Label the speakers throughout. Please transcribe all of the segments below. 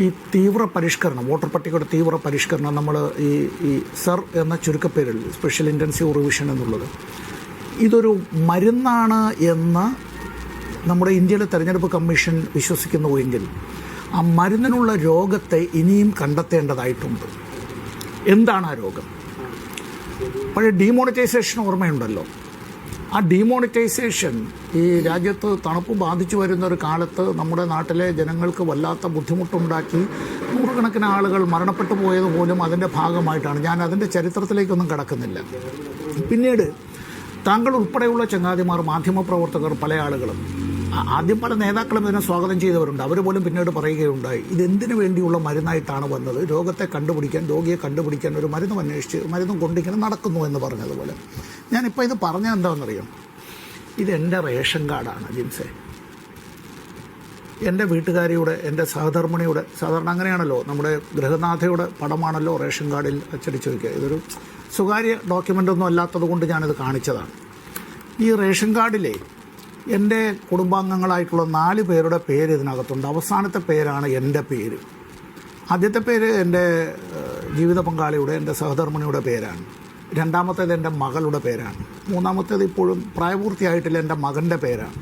Speaker 1: ഈ തീവ്ര പരിഷ്കരണം, വോട്ടർ പട്ടികയുടെ തീവ്ര പരിഷ്കരണം, നമ്മൾ ഈ സർ എന്ന ചുരുക്കപ്പേരിൽ സ്പെഷ്യൽ ഇൻറ്റൻസീവ് റിവിഷൻ എന്നുള്ളത്, ഇതൊരു മരുന്നാണ് എന്ന് നമ്മുടെ ഇന്ത്യയിലെ തെരഞ്ഞെടുപ്പ് കമ്മീഷൻ വിശ്വസിക്കുന്നുവെങ്കിൽ ആ മരുന്നിനുള്ള രോഗത്തെ ഇനിയും കണ്ടെത്തേണ്ടതായിട്ടുണ്ട്. എന്താണ് ആ രോഗം? പഴയ ഡീമോണിറ്റൈസേഷൻ ഓർമ്മയുണ്ടല്ലോ. ആ ഡീമോണിറ്റൈസേഷൻ ഈ രാജ്യത്ത് തണുപ്പ് ബാധിച്ചു വരുന്ന ഒരു കാലത്ത് നമ്മുടെ നാട്ടിലെ ജനങ്ങൾക്ക് വല്ലാത്ത ബുദ്ധിമുട്ടുണ്ടാക്കി നൂറുകണക്കിന് ആളുകൾ മരണപ്പെട്ടു പോയത് പോലും അതിൻ്റെ ഭാഗമായിട്ടാണ്. ഞാൻ അതിൻ്റെ ചരിത്രത്തിലേക്കൊന്നും കടക്കുന്നില്ല. പിന്നീട് താങ്കൾ ഉൾപ്പെടെയുള്ള ചങ്ങാതിമാർ, മാധ്യമപ്രവർത്തകർ, പല ആളുകളും, ആദ്യം പല നേതാക്കളും ഇതിനെ സ്വാഗതം ചെയ്തവരുണ്ട്. അവർ പോലും പിന്നീട് പറയുകയുണ്ടായി, ഇതെന്തിനു വേണ്ടിയുള്ള മരുന്നായിട്ടാണ് വന്നത്, രോഗത്തെ കണ്ടുപിടിക്കാൻ, രോഗിയെ കണ്ടുപിടിക്കാൻ ഒരു മരുന്നും അന്വേഷിച്ച് മരുന്നും കൊണ്ടിങ്ങനെ നടക്കുന്നു എന്ന് പറഞ്ഞതുപോലെ. ഞാനിപ്പോൾ ഇത് പറഞ്ഞത് എന്താണെന്നറിയാം, ഇതെൻ്റെ റേഷൻ കാർഡാണ് ജിൻസെ. എൻ്റെ വീട്ടുകാരിയുടെ, എൻ്റെ സഹധർമ്മിണിയുടെ, സാധാരണ അങ്ങനെയാണല്ലോ, നമ്മുടെ ഗൃഹനാഥയുടെ പടമാണല്ലോ റേഷൻ കാർഡിൽ അച്ചടിച്ച് വയ്ക്കുക. ഇതൊരു സ്വകാര്യ ഡോക്യുമെൻ്റൊന്നും അല്ലാത്തത് കൊണ്ട് ഞാനിത് കാണിച്ചതാണ്. ഈ റേഷൻ കാർഡിലെ എൻ്റെ കുടുംബാംഗങ്ങളായിട്ടുള്ള 4 പേരുടെ പേര് ഇതിനകത്തുണ്ട്. അവസാനത്തെ പേരാണ് എൻ്റെ പേര്. ആദ്യത്തെ പേര് എൻ്റെ ജീവിത പങ്കാളിയുടെ, എൻ്റെ സഹധർമ്മിണിയുടെ പേരാണ്. രണ്ടാമത്തേത് എൻ്റെ മകളുടെ പേരാണ്. മൂന്നാമത്തേത് ഇപ്പോഴും പ്രായപൂർത്തിയായിട്ടില്ല, എൻ്റെ മകൻ്റെ പേരാണ്.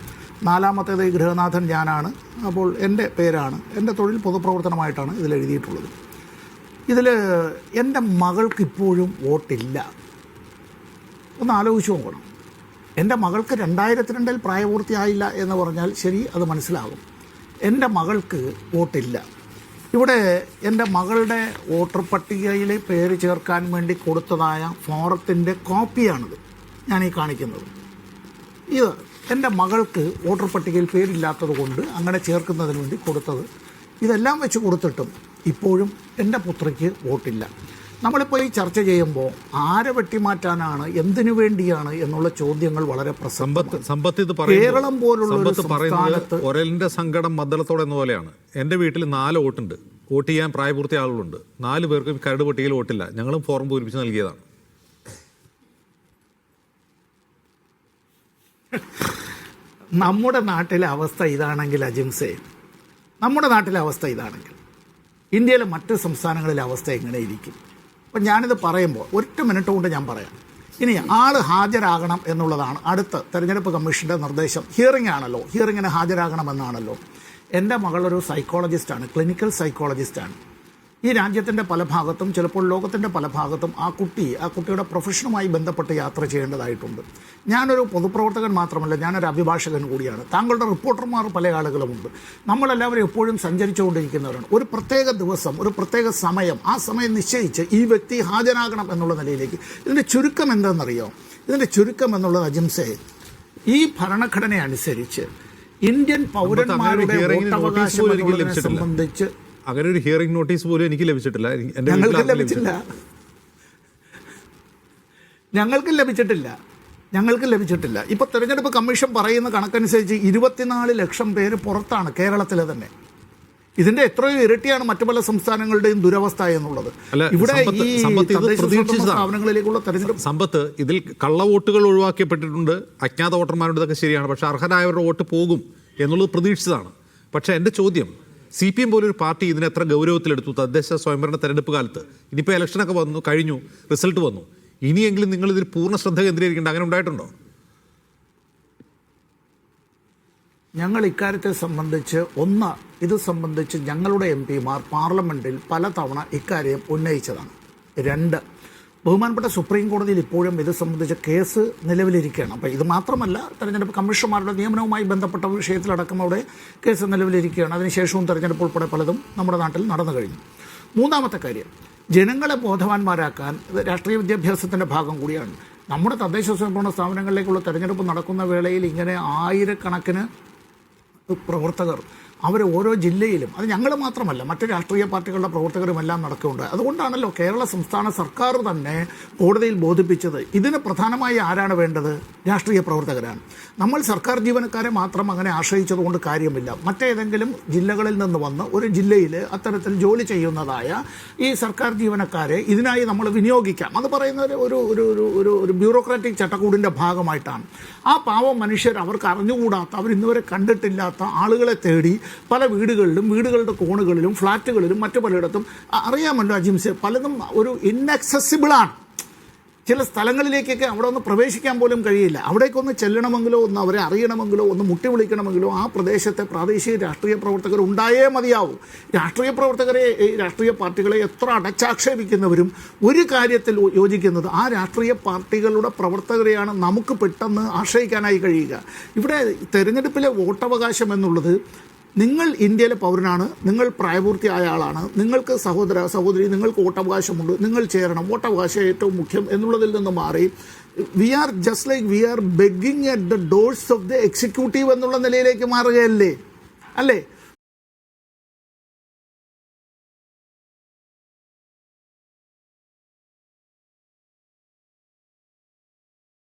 Speaker 1: നാലാമത്തേത് ഈ ഗൃഹനാഥൻ ഞാനാണ്. അപ്പോൾ എൻ്റെ പേരാണ്. എൻ്റെ തൊഴിൽ പൊതുപ്രവർത്തനമായിട്ടാണ് ഇതിൽ എഴുതിയിട്ടുള്ളത്. ഇതിൽ എൻ്റെ മകൾക്ക് ഇപ്പോഴും വോട്ടില്ല. ഒന്ന് ആലോചിച്ച് നോക്കണം. എൻ്റെ മകൾക്ക് 2002 പ്രായപൂർത്തിയായില്ല എന്ന് പറഞ്ഞാൽ ശരി, അത് മനസ്സിലാകും. എൻ്റെ മകൾക്ക് വോട്ടില്ല. ഇവിടെ എൻ്റെ മകളുടെ വോട്ടർ പട്ടികയിൽ പേര് ചേർക്കാൻ വേണ്ടി കൊടുത്തതായ ഫോറത്തിൻ്റെ കോപ്പിയാണിത് ഞാൻ ഈ കാണിക്കുന്നത്. ഇത് എൻ്റെ മകൾക്ക് വോട്ടർ പട്ടികയിൽ പേരില്ലാത്തത് കൊണ്ട് അങ്ങനെ ചേർക്കുന്നതിന് വേണ്ടി കൊടുത്തത്. ഇതെല്ലാം വെച്ച് കൊടുത്തിട്ടും ഇപ്പോഴും എൻ്റെ പുത്രിക്ക് വോട്ടില്ല. നമ്മളിപ്പോൾ ഈ ചർച്ച ചെയ്യുമ്പോൾ ആരെ വെട്ടിമാറ്റാനാണ്, എന്തിനു വേണ്ടിയാണ് എന്നുള്ള ചോദ്യങ്ങൾ വളരെ കേരളം പോലുള്ള സംസ്ഥാനത്ത്
Speaker 2: ഒരലിന്റെ സങ്കടം മദ്ദളത്തോടെ എന്ന പോലെയാണ്. എൻ്റെ വീട്ടിൽ 4 വോട്ടുണ്ട്. വോട്ട് ചെയ്യാൻ പ്രായപൂർത്തിയ ആളുകളുണ്ട്. 4 പേർക്കും കരട് പട്ടികയിൽ വോട്ടില്ല. ഞങ്ങളും ഫോറം പൂരിപ്പിച്ച് നൽകിയതാണ്.
Speaker 1: നമ്മുടെ നാട്ടിലെ അവസ്ഥ ഇതാണെങ്കിൽ അജിംസേ, നമ്മുടെ നാട്ടിലെ അവസ്ഥ ഇതാണെങ്കിൽ ഇന്ത്യയിലെ മറ്റ് സംസ്ഥാനങ്ങളിലെ അവസ്ഥ എങ്ങനെ ഇരിക്കും? അപ്പം ഞാനിത് പറയുമ്പോൾ 1 മിനിറ്റ് കൊണ്ട് ഞാൻ പറയാം. ഇനി ആൾ ഹാജരാകണം എന്നുള്ളതാണ് അടുത്ത തെരഞ്ഞെടുപ്പ് കമ്മീഷൻ്റെ നിർദ്ദേശം. ഹിയറിംഗ് ആണല്ലോ, ഹിയറിങ്ങിന് ഹാജരാകണമെന്നാണല്ലോ. എൻ്റെ മകളൊരു സൈക്കോളജിസ്റ്റാണ്, ക്ലിനിക്കൽ സൈക്കോളജിസ്റ്റാണ്. ഈ രാജ്യത്തിൻ്റെ പല ഭാഗത്തും, ചിലപ്പോൾ ലോകത്തിൻ്റെ പല ഭാഗത്തും ആ കുട്ടിയുടെ പ്രൊഫഷനുമായി ബന്ധപ്പെട്ട് യാത്ര ചെയ്യേണ്ടതായിട്ടുണ്ട്. ഞാനൊരു പൊതുപ്രവർത്തകൻ മാത്രമല്ല, ഞാനൊരു അഭിഭാഷകൻ കൂടിയാണ്. താങ്കളുടെ റിപ്പോർട്ടർമാർ പല ആളുകളുമുണ്ട്. നമ്മളെല്ലാവരും എപ്പോഴും സഞ്ചരിച്ചുകൊണ്ടിരിക്കുന്നവരാണ്. ഒരു പ്രത്യേക ദിവസം, ഒരു പ്രത്യേക സമയം, ആ സമയം നിശ്ചയിച്ച് ഈ വ്യക്തി ഹാജരാകണം എന്നുള്ള നിലയിലേക്ക്. ഇതിൻ്റെ ചുരുക്കം എന്താണെന്നറിയോ? ഇതിൻ്റെ ചുരുക്കം എന്നുള്ളത് അജിംസെ, ഈ ഭരണഘടന അനുസരിച്ച് ഇന്ത്യൻ പൗരന്മാരുടെ വോട്ടവകാശം സംബന്ധിച്ച്
Speaker 2: അങ്ങനെ ഒരു ഹിയറിംഗ് നോട്ടീസ് പോലും എനിക്ക് ലഭിച്ചിട്ടില്ല.
Speaker 1: ഞങ്ങൾക്ക് ലഭിച്ചിട്ടില്ല. ഇപ്പോൾ തെരഞ്ഞെടുപ്പ് കമ്മീഷൻ പറയുന്ന കണക്കനുസരിച്ച് 24 ലക്ഷം പേര് പുറത്താണ്, കേരളത്തിലെ തന്നെ. ഇതിന്റെ എത്രയോ ഇരട്ടിയാണ് മറ്റു പല സംസ്ഥാനങ്ങളുടെയും ദുരവസ്ഥ എന്നുള്ളത്. ഇവിടെ ഈ സ്ഥാപനങ്ങളിലേക്കുള്ള തെരഞ്ഞെടുപ്പ്
Speaker 2: സമ്പത്ത്, ഇതിൽ കള്ളവോട്ടുകൾ ഒഴിവാക്കപ്പെട്ടിട്ടുണ്ട്, അജ്ഞാത വോട്ടർമാരുടെ ഇതൊക്കെ ശരിയാണ്. പക്ഷേ അർഹരായവരുടെ വോട്ട് പോകും എന്നുള്ളത് പ്രതീക്ഷിച്ചതാണ്. പക്ഷേ എൻ്റെ ചോദ്യം, CPM പോലൊരു പാർട്ടി ഇതിനെ എത്ര ഗൗരവത്തിലെടുത്തു തദ്ദേശ സ്വയംഭരണ തെരഞ്ഞെടുപ്പ് കാലത്ത്? ഇനിയിപ്പോൾ ഇലക്ഷനൊക്കെ വന്നു കഴിഞ്ഞു, റിസൾട്ട് വന്നു, ഇനിയെങ്കിലും നിങ്ങൾ ഇതിൽ പൂർണ്ണ ശ്രദ്ധ കേന്ദ്രീകരിക്കേണ്ട, അങ്ങനെ ഉണ്ടായിട്ടുണ്ടോ?
Speaker 1: ഞങ്ങൾ ഇക്കാര്യത്തെ സംബന്ധിച്ച് ഇത് സംബന്ധിച്ച് ഞങ്ങളുടെ MP-മാർ പാർലമെൻറ്റിൽ പലതവണ ഇക്കാര്യം ഉന്നയിച്ചതാണ്. 2, ബഹുമാനപ്പെട്ട സുപ്രീം കോടതിയിൽ ഇപ്പോഴും ഇത് സംബന്ധിച്ച കേസ് നിലവിലിരിക്കുകയാണ്. അപ്പോൾ ഇത് മാത്രമല്ല, തെരഞ്ഞെടുപ്പ് കമ്മീഷണർമാരുടെ നിയമനവുമായി ബന്ധപ്പെട്ട വിഷയത്തിലടക്കം അവിടെ കേസ് നിലവിലിരിക്കുകയാണ്. അതിനുശേഷവും തെരഞ്ഞെടുപ്പ് ഉൾപ്പെടെ പലതും നമ്മുടെ നാട്ടിൽ നടന്നു കഴിഞ്ഞു. 3ാമത്തെ കാര്യം, ജനങ്ങളെ ബോധവാന്മാരാക്കാൻ രാഷ്ട്രീയ വിദ്യാഭ്യാസത്തിൻ്റെ ഭാഗം കൂടിയാണ്. നമ്മുടെ തദ്ദേശ സ്വയംഭരണ സ്ഥാപനങ്ങളിലേക്കുള്ള തെരഞ്ഞെടുപ്പ് നടക്കുന്ന വേളയിൽ ഇങ്ങനെ ആയിരക്കണക്കിന് പ്രവർത്തകർ അവർ ഓരോ ജില്ലയിലും, അത് ഞങ്ങൾ മാത്രമല്ല മറ്റ് രാഷ്ട്രീയ പാർട്ടികളുടെ പ്രവർത്തകരുമെല്ലാം നടക്കുന്നുണ്ട്. അതുകൊണ്ടാണല്ലോ കേരള സംസ്ഥാന സർക്കാർ തന്നെ കോടതിയിൽ ബോധിപ്പിച്ചത് ഇതിന് പ്രധാനമായി ആരാണ് വേണ്ടത്? രാഷ്ട്രീയ പ്രവർത്തകരാണ്. നമ്മൾ സർക്കാർ ജീവനക്കാരെ മാത്രം അങ്ങനെ ആശ്രയിച്ചതുകൊണ്ട് കാര്യമില്ല. മറ്റേതെങ്കിലും ജില്ലകളിൽ നിന്ന് വന്ന് ഒരു ജില്ലയിൽ അത്തരത്തിൽ ജോലി ചെയ്യുന്നതായ ഈ സർക്കാർ ജീവനക്കാരെ ഇതിനായി നമ്മൾ വിനിയോഗിക്കാം. അത് പറയുന്ന ഒരു ബ്യൂറോക്രാറ്റിക് ചട്ടക്കൂടിൻ്റെ ഭാഗമായിട്ടാണ്. ആ പാവം മനുഷ്യർ, അവർക്ക് അറിഞ്ഞുകൂടാത്ത, അവർ ഇന്നുവരെ കണ്ടിട്ടില്ലാത്ത ആളുകളെ തേടി പല വീടുകളിലും വീടുകളുടെ കോണുകളിലും ഫ്ലാറ്റുകളിലും മറ്റു പലയിടത്തും അറിയാമല്ലോ അജിംസെ, പലതും ഒരു ഇൻഅക്സസിബിളാണ്. ചില സ്ഥലങ്ങളിലേക്കൊക്കെ അവിടെ ഒന്ന് പ്രവേശിക്കാൻ പോലും കഴിയില്ല. അവിടേക്കൊന്ന് ചെല്ലണമെങ്കിലോ ഒന്ന് അവരെ അറിയണമെങ്കിലോ ഒന്ന് മുട്ടി വിളിക്കണമെങ്കിലോ ആ പ്രദേശത്തെ പ്രാദേശിക രാഷ്ട്രീയ പ്രവർത്തകർ ഉണ്ടായേ മതിയാവൂ. രാഷ്ട്രീയ പ്രവർത്തകരെ, രാഷ്ട്രീയ പാർട്ടികളെ എത്ര അടച്ചാക്ഷേപിക്കുന്നവരും ഒരു കാര്യത്തിൽ യോജിക്കുന്നത്, ആ രാഷ്ട്രീയ പാർട്ടികളുടെ പ്രവർത്തകരെയാണ് നമുക്ക് പെട്ടെന്ന് ആശ്രയിക്കാനായി കഴിയുക. ഇവിടെ തെരഞ്ഞെടുപ്പിലെ വോട്ടവകാശം എന്നുള്ളത്, നിങ്ങൾ ഇന്ത്യയിലെ പൗരനാണ്, നിങ്ങൾ പ്രായപൂർത്തിയായ ആളാണ്, നിങ്ങൾക്ക് സഹോദരി നിങ്ങൾക്ക് വോട്ടവകാശമുണ്ട്, നിങ്ങൾ ചേരണം, വോട്ടവകാശം ഏറ്റവും മുഖ്യം എന്നുള്ളതിൽ നിന്ന് മാറി we are just like we are begging at the doors of the executive എന്നുള്ള നിലയിലേക്ക് മാറുകയല്ലേ, അല്ലേ?